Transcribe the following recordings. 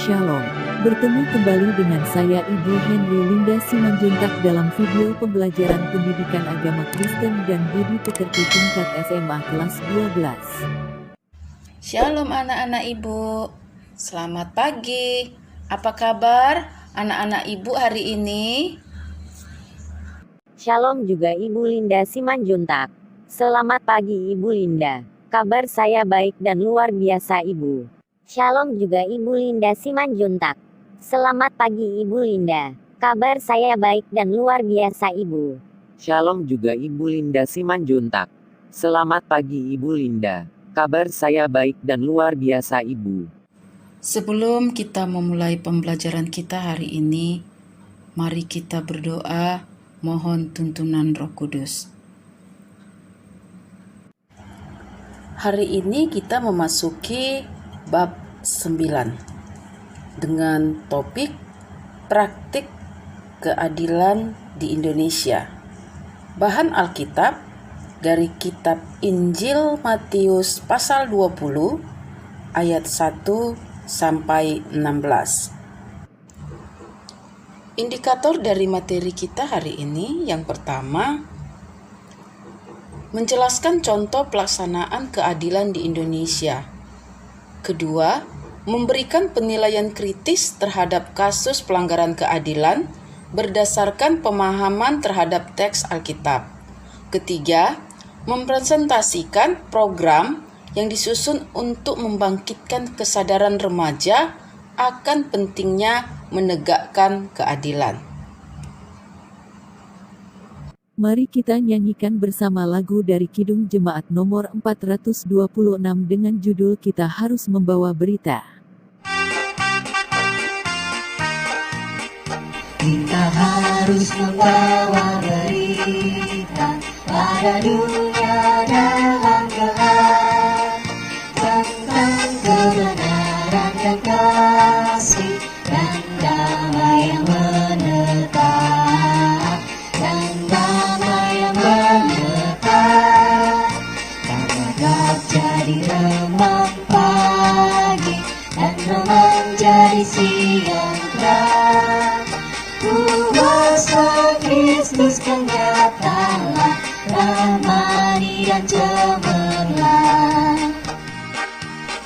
Shalom, bertemu kembali dengan saya Ibu Henry Linda Simanjuntak dalam video pembelajaran pendidikan agama Kristen dan budi pekerti tingkat SMA kelas 12. Shalom anak-anak Ibu, selamat pagi. Apa kabar anak-anak Ibu hari ini? Shalom juga Ibu Linda Simanjuntak. Selamat pagi Ibu Linda. Kabar saya baik dan luar biasa Ibu. Shalom juga Ibu Linda Simanjuntak. Selamat pagi Ibu Linda. Kabar saya baik dan luar biasa Ibu. Shalom juga Ibu Linda Simanjuntak. Selamat pagi Ibu Linda. Kabar saya baik dan luar biasa Ibu. Sebelum kita memulai pembelajaran kita hari ini, mari kita berdoa mohon tuntunan Roh Kudus. Hari ini kita memasuki bab 9 dengan topik praktik keadilan di Indonesia. Bahan Alkitab dari kitab Injil Matius pasal 20 ayat 1 sampai 16. Indikator dari materi kita hari ini yang pertama, menjelaskan contoh pelaksanaan keadilan di Indonesia. Kedua, memberikan penilaian kritis terhadap kasus pelanggaran keadilan berdasarkan pemahaman terhadap teks Alkitab. Ketiga, mempresentasikan program yang disusun untuk membangkitkan kesadaran remaja akan pentingnya menegakkan keadilan. Mari kita nyanyikan bersama lagu dari Kidung Jemaat nomor 426 dengan judul Kita Harus Membawa Berita. Kita harus membawa berita pada dunia dalam gelap tentang kebenaran dan kasih dan damai yang menetap dan damai yang menetap tak jadi remang pagi dan remang jadi siang terang. Kuasa Kristus kenyatalah ramani dan cemerlang.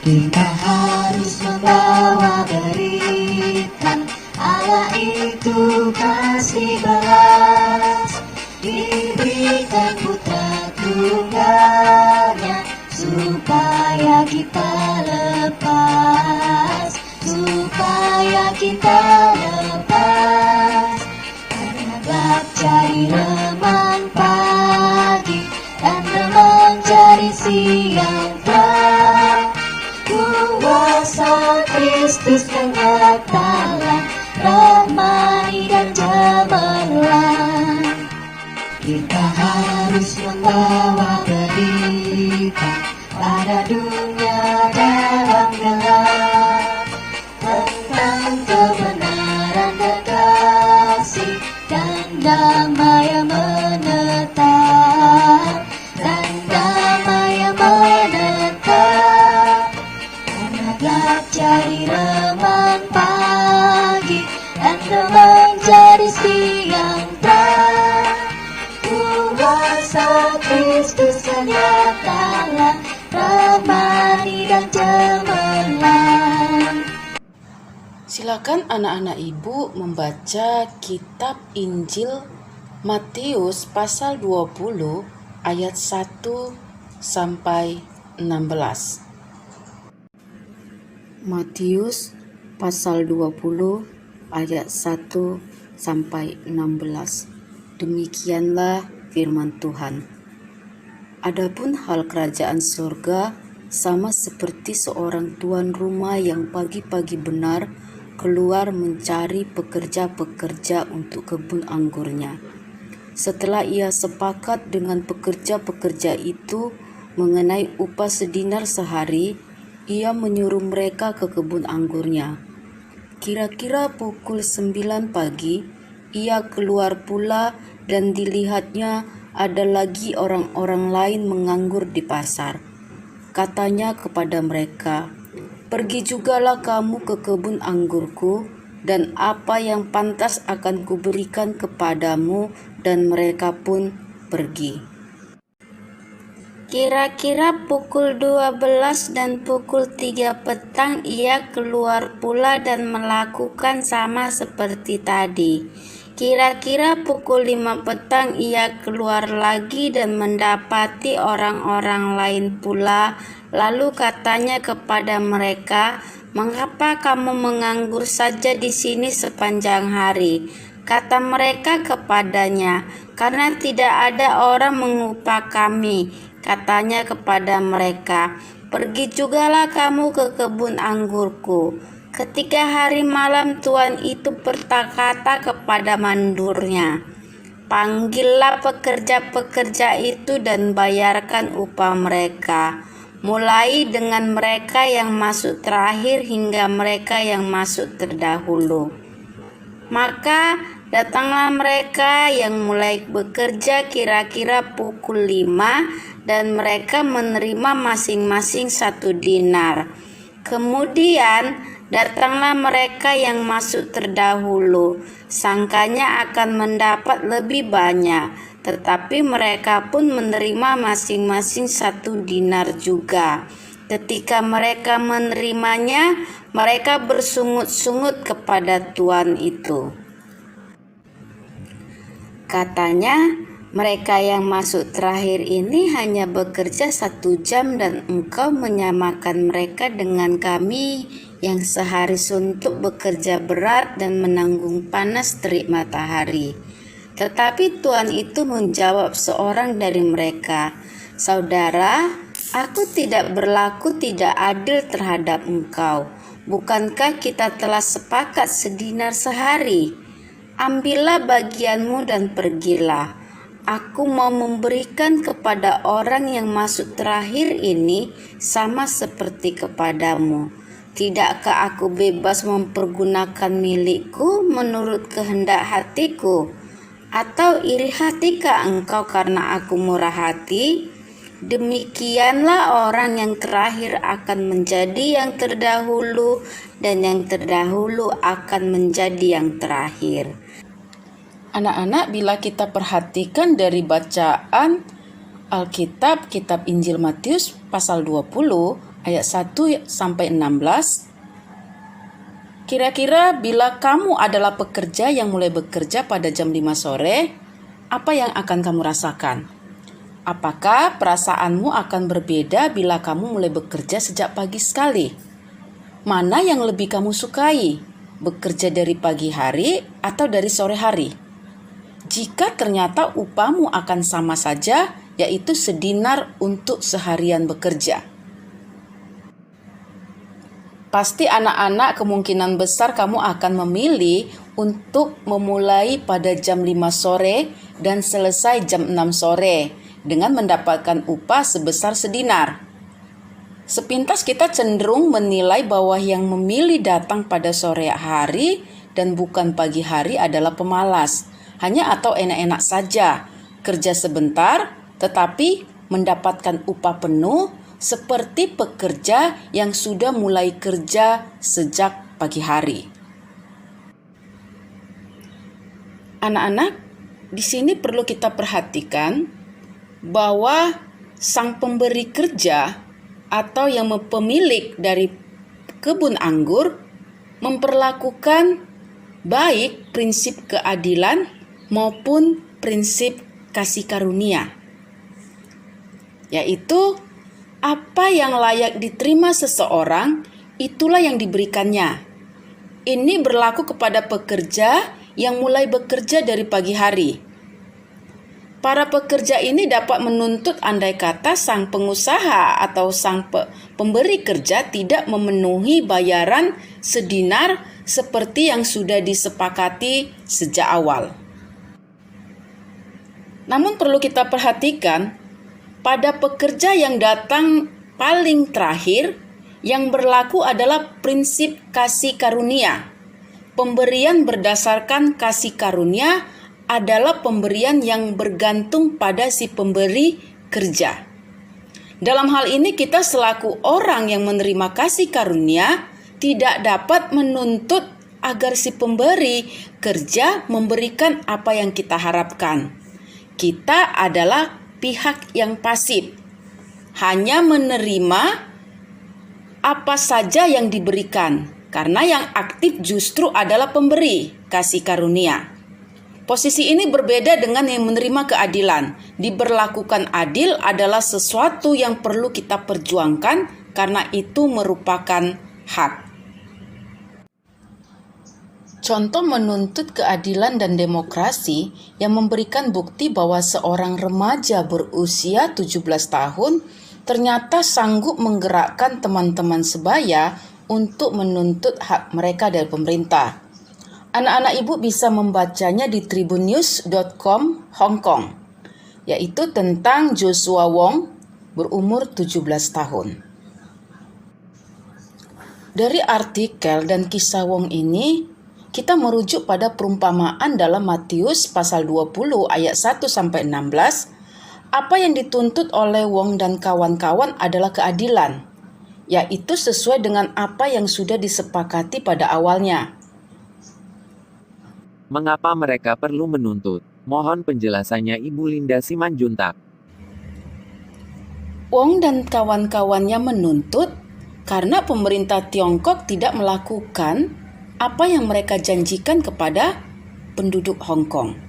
Kita harus membawa berita Allah itu kasih balas, diberikan putra tunggalnya supaya kita lepas, supaya kita lepas. Gelap jadi remang pagi dan remang jadi siang terang. Kuasa Kristus kenyatalah ramai dan cemerlang. Kita harus membawa berita pada dunia dalam gelap tentang kebenaran dan kasih dan damai yang menetap, dan damai yang menetap. Karena gelap jadi remang pagi dan remang jadi siang terang. Kuasa Kristus kenyatalah ramani dan cemerlang. Silakan anak-anak Ibu membaca kitab Injil Matius pasal 20 ayat 1 sampai 16. Matius pasal 20 ayat 1 sampai 16. Demikianlah firman Tuhan. Adapun hal kerajaan surga sama seperti seorang tuan rumah yang pagi-pagi benar keluar mencari pekerja-pekerja untuk kebun anggurnya. Setelah ia sepakat dengan pekerja-pekerja itu mengenai upah sedinar sehari, ia menyuruh mereka ke kebun anggurnya. Kira-kira pukul 9 pagi, ia keluar pula dan dilihatnya ada lagi orang-orang lain menganggur di pasar. Katanya kepada mereka, Pergi jugalah kamu ke kebun anggurku, dan apa yang pantas akan kuberikan kepadamu, dan mereka pun pergi. Kira-kira pukul 12 dan pukul 3 petang ia keluar pula dan melakukan sama seperti tadi. Kira-kira pukul 5 petang ia keluar lagi dan mendapati orang-orang lain pula. Lalu katanya kepada mereka, "Mengapa kamu menganggur saja di sini sepanjang hari?" Kata mereka kepadanya, "Karena tidak ada orang mengupah kami." Katanya kepada mereka, "Pergi jugalah kamu ke kebun anggurku." Ketika hari malam tuan itu berkata kepada mandurnya, "Panggillah pekerja-pekerja itu dan bayarkan upah mereka, mulai dengan mereka yang masuk terakhir hingga mereka yang masuk terdahulu." Maka datanglah mereka yang mulai bekerja kira-kira pukul 5 dan mereka menerima masing-masing 1 dinar. Kemudian datanglah mereka yang masuk terdahulu, sangkanya akan mendapat lebih banyak, tetapi mereka pun menerima masing-masing 1 dinar juga. Ketika mereka menerimanya, mereka bersungut-sungut kepada tuan itu. Katanya, "Mereka yang masuk terakhir ini hanya bekerja 1 jam dan engkau menyamakan mereka dengan kami yang sehari suntuk bekerja berat dan menanggung panas terik matahari." Tetapi tuan itu menjawab seorang dari mereka, "Saudara, aku tidak berlaku tidak adil terhadap engkau. Bukankah kita telah sepakat sedinar sehari? Ambillah bagianmu dan pergilah. Aku mau memberikan kepada orang yang masuk terakhir ini sama seperti kepadamu. Tidakkah aku bebas mempergunakan milikku menurut kehendak hatiku? Atau iri hatikah engkau karena aku murah hati? Demikianlah orang yang terakhir akan menjadi yang terdahulu, dan yang terdahulu akan menjadi yang terakhir." Anak-anak, bila kita perhatikan dari bacaan Alkitab, Kitab Injil Matius pasal 20 ayat 1 sampai 16, kira-kira bila kamu adalah pekerja yang mulai bekerja pada jam 5 sore, apa yang akan kamu rasakan? Apakah perasaanmu akan berbeda bila kamu mulai bekerja sejak pagi sekali? Mana yang lebih kamu sukai? Bekerja dari pagi hari atau dari sore hari? Jika ternyata upahmu akan sama saja, yaitu sedinar untuk seharian bekerja. Pasti anak-anak kemungkinan besar kamu akan memilih untuk memulai pada jam 5 sore dan selesai jam 6 sore dengan mendapatkan upah sebesar sedinar. Sepintas kita cenderung menilai bahwa yang memilih datang pada sore hari dan bukan pagi hari adalah pemalas, hanya atau enak-enak saja, kerja sebentar tetapi mendapatkan upah penuh seperti pekerja yang sudah mulai kerja sejak pagi hari. Anak-anak, di sini perlu kita perhatikan bahwa sang pemberi kerja atau yang pemilik dari kebun anggur memperlakukan baik prinsip keadilan maupun prinsip kasih karunia, yaitu apa yang layak diterima seseorang, itulah yang diberikannya. Ini berlaku kepada pekerja yang mulai bekerja dari pagi hari. Para pekerja ini dapat menuntut andai kata sang pengusaha atau sang pemberi kerja tidak memenuhi bayaran sedinar seperti yang sudah disepakati sejak awal. Namun perlu kita perhatikan, pada pekerja yang datang paling terakhir, yang berlaku adalah prinsip kasih karunia. Pemberian berdasarkan kasih karunia adalah pemberian yang bergantung pada si pemberi kerja. Dalam hal ini kita selaku orang yang menerima kasih karunia tidak dapat menuntut agar si pemberi kerja memberikan apa yang kita harapkan. Kita adalah pihak yang pasif, hanya menerima apa saja yang diberikan, karena yang aktif justru adalah pemberi kasih karunia. Posisi ini berbeda dengan yang menerima keadilan. Diberlakukan adil adalah sesuatu yang perlu kita perjuangkan karena itu merupakan hak. Contoh menuntut keadilan dan demokrasi yang memberikan bukti bahwa seorang remaja berusia 17 tahun ternyata sanggup menggerakkan teman-teman sebaya untuk menuntut hak mereka dari pemerintah. Anak-anak ibu bisa membacanya di tribunnews.com Hong Kong, yaitu tentang Joshua Wong berumur 17 tahun. Dari artikel dan kisah Wong ini, kita merujuk pada perumpamaan dalam Matius pasal 20 ayat 1-16. Apa yang dituntut oleh Wong dan kawan-kawan adalah keadilan, yaitu sesuai dengan apa yang sudah disepakati pada awalnya. Mengapa mereka perlu menuntut? Mohon penjelasannya Ibu Linda Simanjuntak. Wong dan kawan-kawannya menuntut karena pemerintah Tiongkok tidak melakukan apa yang mereka janjikan kepada penduduk Hong Kong.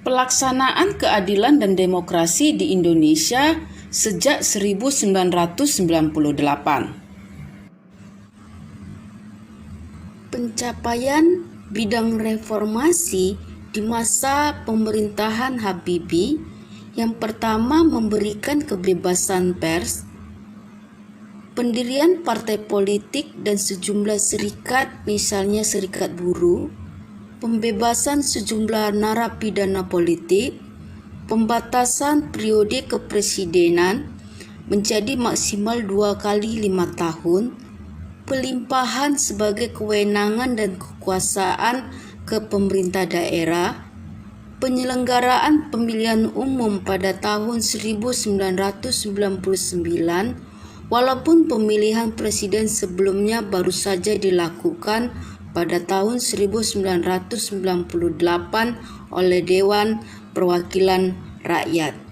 Pelaksanaan keadilan dan demokrasi di Indonesia sejak 1998. Pencapaian bidang reformasi di masa pemerintahan Habibie yang pertama memberikan kebebasan pers, pendirian partai politik dan sejumlah serikat, misalnya serikat buruh, pembebasan sejumlah narapidana politik, pembatasan periode kepresidenan menjadi maksimal 2 kali 5 tahun, pelimpahan sebagai kewenangan dan kekuasaan ke pemerintah daerah, penyelenggaraan pemilihan umum pada tahun 1999, walaupun pemilihan presiden sebelumnya baru saja dilakukan pada tahun 1998 oleh Dewan Perwakilan Rakyat.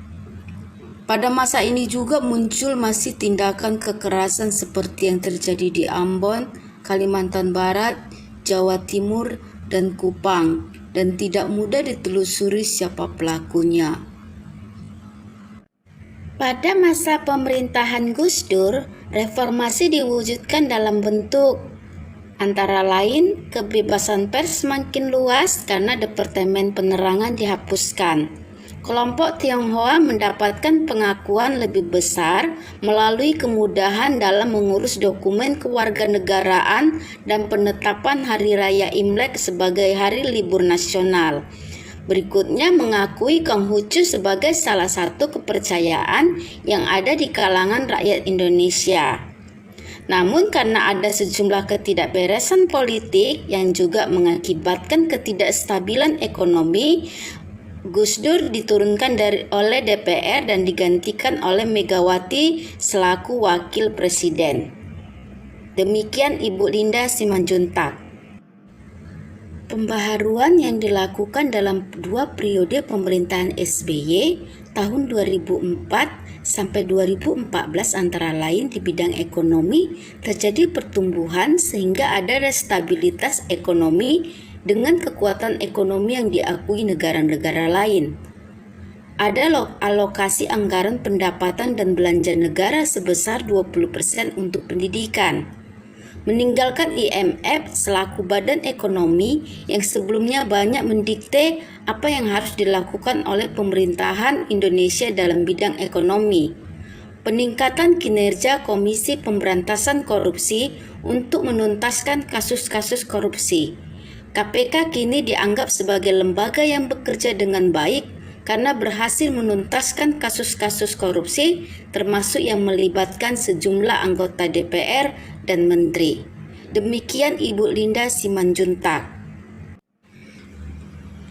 Pada masa ini juga muncul masih tindakan kekerasan seperti yang terjadi di Ambon, Kalimantan Barat, Jawa Timur, dan Kupang, dan tidak mudah ditelusuri siapa pelakunya. Pada masa pemerintahan Gus Dur, reformasi diwujudkan dalam bentuk antara lain kebebasan pers semakin luas karena Departemen Penerangan dihapuskan. Kelompok Tionghoa mendapatkan pengakuan lebih besar melalui kemudahan dalam mengurus dokumen kewarganegaraan dan penetapan Hari Raya Imlek sebagai hari libur nasional. Berikutnya mengakui Konghucu sebagai salah satu kepercayaan yang ada di kalangan rakyat Indonesia. Namun karena ada sejumlah ketidakberesan politik yang juga mengakibatkan ketidakstabilan ekonomi, Gus Dur diturunkan oleh DPR dan digantikan oleh Megawati selaku wakil presiden. Demikian Ibu Linda Simanjuntak. Pembaharuan yang dilakukan dalam 2 periode pemerintahan SBY tahun 2004 sampai 2014 antara lain di bidang ekonomi terjadi pertumbuhan sehingga ada stabilitas ekonomi dengan kekuatan ekonomi yang diakui negara-negara lain. Ada alokasi anggaran pendapatan dan belanja negara sebesar 20% untuk pendidikan. Meninggalkan IMF selaku badan ekonomi yang sebelumnya banyak mendikte apa yang harus dilakukan oleh pemerintahan Indonesia dalam bidang ekonomi. Peningkatan kinerja Komisi Pemberantasan Korupsi untuk menuntaskan kasus-kasus korupsi. KPK kini dianggap sebagai lembaga yang bekerja dengan baik karena berhasil menuntaskan kasus-kasus korupsi termasuk yang melibatkan sejumlah anggota DPR dan menteri. Demikian Ibu Linda Simanjuntak.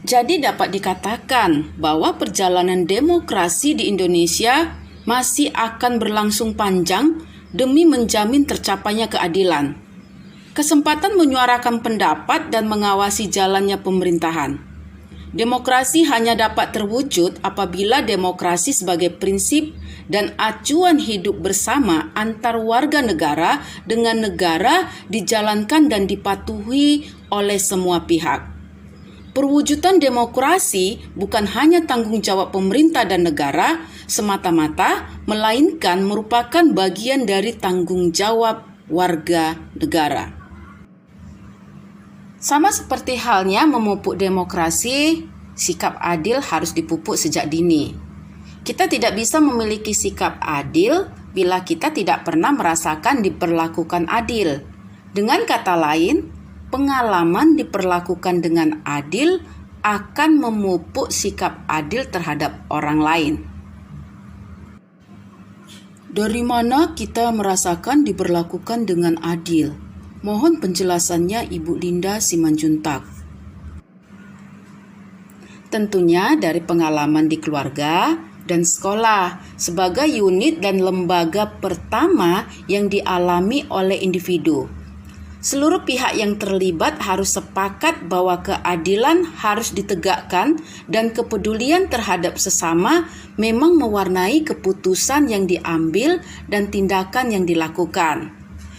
Jadi dapat dikatakan bahwa perjalanan demokrasi di Indonesia masih akan berlangsung panjang demi menjamin tercapainya keadilan. Kesempatan menyuarakan pendapat dan mengawasi jalannya pemerintahan. Demokrasi hanya dapat terwujud apabila demokrasi sebagai prinsip dan acuan hidup bersama antar warga negara dengan negara dijalankan dan dipatuhi oleh semua pihak. Perwujudan demokrasi bukan hanya tanggung jawab pemerintah dan negara semata-mata, melainkan merupakan bagian dari tanggung jawab warga negara. Sama seperti halnya memupuk demokrasi, sikap adil harus dipupuk sejak dini. Kita tidak bisa memiliki sikap adil bila kita tidak pernah merasakan diperlakukan adil. Dengan kata lain, pengalaman diperlakukan dengan adil akan memupuk sikap adil terhadap orang lain. Dari mana kita merasakan diperlakukan dengan adil? Mohon penjelasannya Ibu Linda Simanjuntak. Tentunya dari pengalaman di keluarga dan sekolah sebagai unit dan lembaga pertama yang dialami oleh individu. Seluruh pihak yang terlibat harus sepakat bahwa keadilan harus ditegakkan dan kepedulian terhadap sesama memang mewarnai keputusan yang diambil dan tindakan yang dilakukan.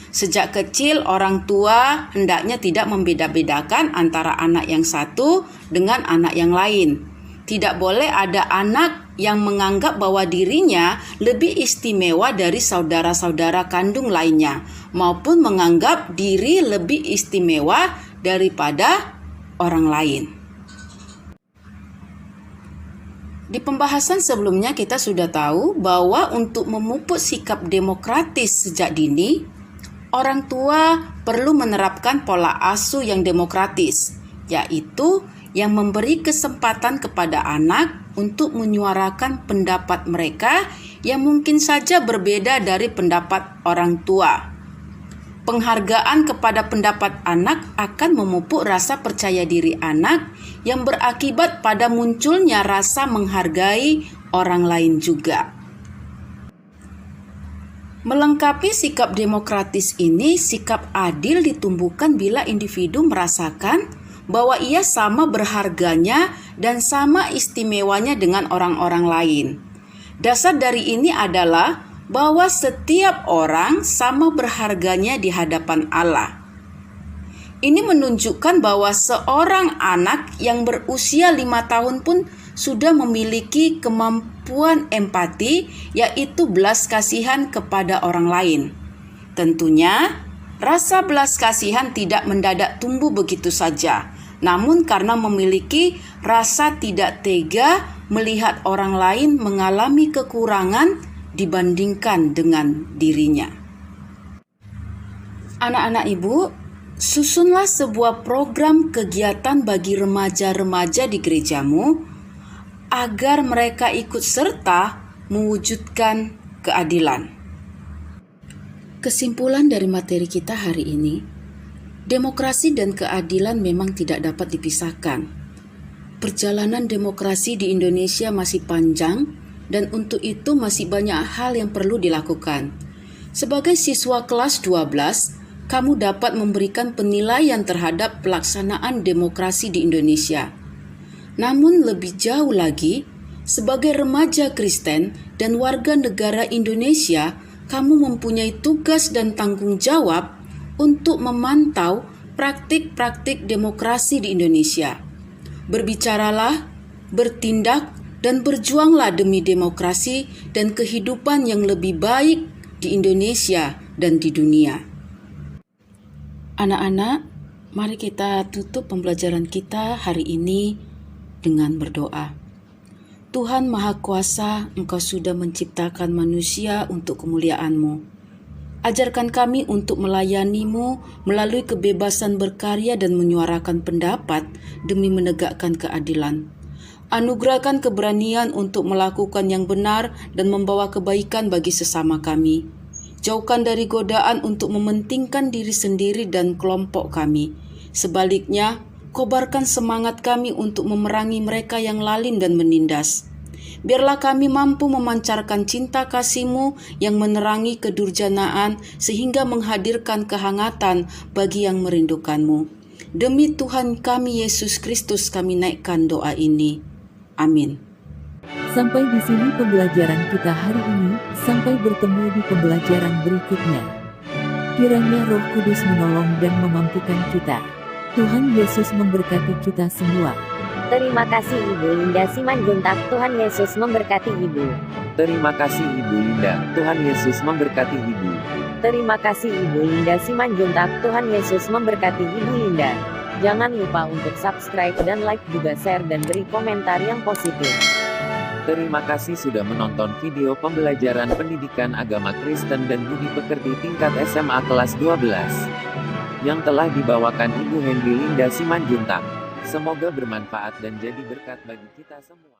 Sejak kecil, orang tua hendaknya tidak membeda-bedakan antara anak yang satu dengan anak yang lain. Tidak boleh ada anak yang menganggap bahwa dirinya lebih istimewa dari saudara-saudara kandung lainnya, maupun menganggap diri lebih istimewa daripada orang lain. Di pembahasan sebelumnya kita sudah tahu bahwa untuk memupuk sikap demokratis sejak dini, orang tua perlu menerapkan pola asuh yang demokratis, yaitu yang memberi kesempatan kepada anak untuk menyuarakan pendapat mereka yang mungkin saja berbeda dari pendapat orang tua. Penghargaan kepada pendapat anak akan memupuk rasa percaya diri anak yang berakibat pada munculnya rasa menghargai orang lain juga. Melengkapi sikap demokratis ini, sikap adil ditumbuhkan bila individu merasakan bahwa ia sama berharganya dan sama istimewanya dengan orang-orang lain. Dasar dari ini adalah bahwa setiap orang sama berharganya di hadapan Allah. Ini menunjukkan bahwa seorang anak yang berusia 5 tahun pun sudah memiliki kemampuan empati, yaitu belas kasihan kepada orang lain. Tentunya, rasa belas kasihan tidak mendadak tumbuh begitu saja, namun karena memiliki rasa tidak tega melihat orang lain mengalami kekurangan dibandingkan dengan dirinya. Anak-anak ibu, susunlah sebuah program kegiatan bagi remaja-remaja di gerejamu agar mereka ikut serta mewujudkan keadilan. Kesimpulan dari materi kita hari ini, demokrasi dan keadilan memang tidak dapat dipisahkan. Perjalanan demokrasi di Indonesia masih panjang dan untuk itu masih banyak hal yang perlu dilakukan. Sebagai siswa kelas 12, kamu dapat memberikan penilaian terhadap pelaksanaan demokrasi di Indonesia. Namun lebih jauh lagi, sebagai remaja Kristen dan warga negara Indonesia, kamu mempunyai tugas dan tanggung jawab untuk memantau praktik-praktik demokrasi di Indonesia. Berbicaralah, bertindak, dan berjuanglah demi demokrasi dan kehidupan yang lebih baik di Indonesia dan di dunia. Anak-anak, mari kita tutup pembelajaran kita hari ini dengan berdoa. Tuhan Maha Kuasa, Engkau sudah menciptakan manusia untuk kemuliaan-Mu. Ajarkan kami untuk melayani-Mu melalui kebebasan berkarya dan menyuarakan pendapat demi menegakkan keadilan. Anugerahkan keberanian untuk melakukan yang benar dan membawa kebaikan bagi sesama kami. Jauhkan dari godaan untuk mementingkan diri sendiri dan kelompok kami. Sebaliknya, kobarkan semangat kami untuk memerangi mereka yang lalim dan menindas. Biarlah kami mampu memancarkan cinta kasih-Mu yang menerangi kedurjanaan sehingga menghadirkan kehangatan bagi yang merindukan-Mu. Demi Tuhan kami Yesus Kristus kami naikkan doa ini. Amin. Sampai di sini pembelajaran kita hari ini, sampai bertemu di pembelajaran berikutnya. Kiranya Roh Kudus menolong dan memampukan kita. Tuhan Yesus memberkati kita semua. Terima kasih Ibu Linda Simanjuntak. Tuhan Yesus memberkati Ibu. Terima kasih Ibu Linda. Tuhan Yesus memberkati Ibu. Terima kasih Ibu Linda Simanjuntak. Tuhan Yesus memberkati Ibu Linda. Jangan lupa untuk subscribe dan like juga share dan beri komentar yang positif. Terima kasih sudah menonton video pembelajaran pendidikan agama Kristen dan budi pekerti tingkat SMA kelas 12 yang telah dibawakan Ibu Henry Linda Simanjuntak. Semoga bermanfaat dan jadi berkat bagi kita semua.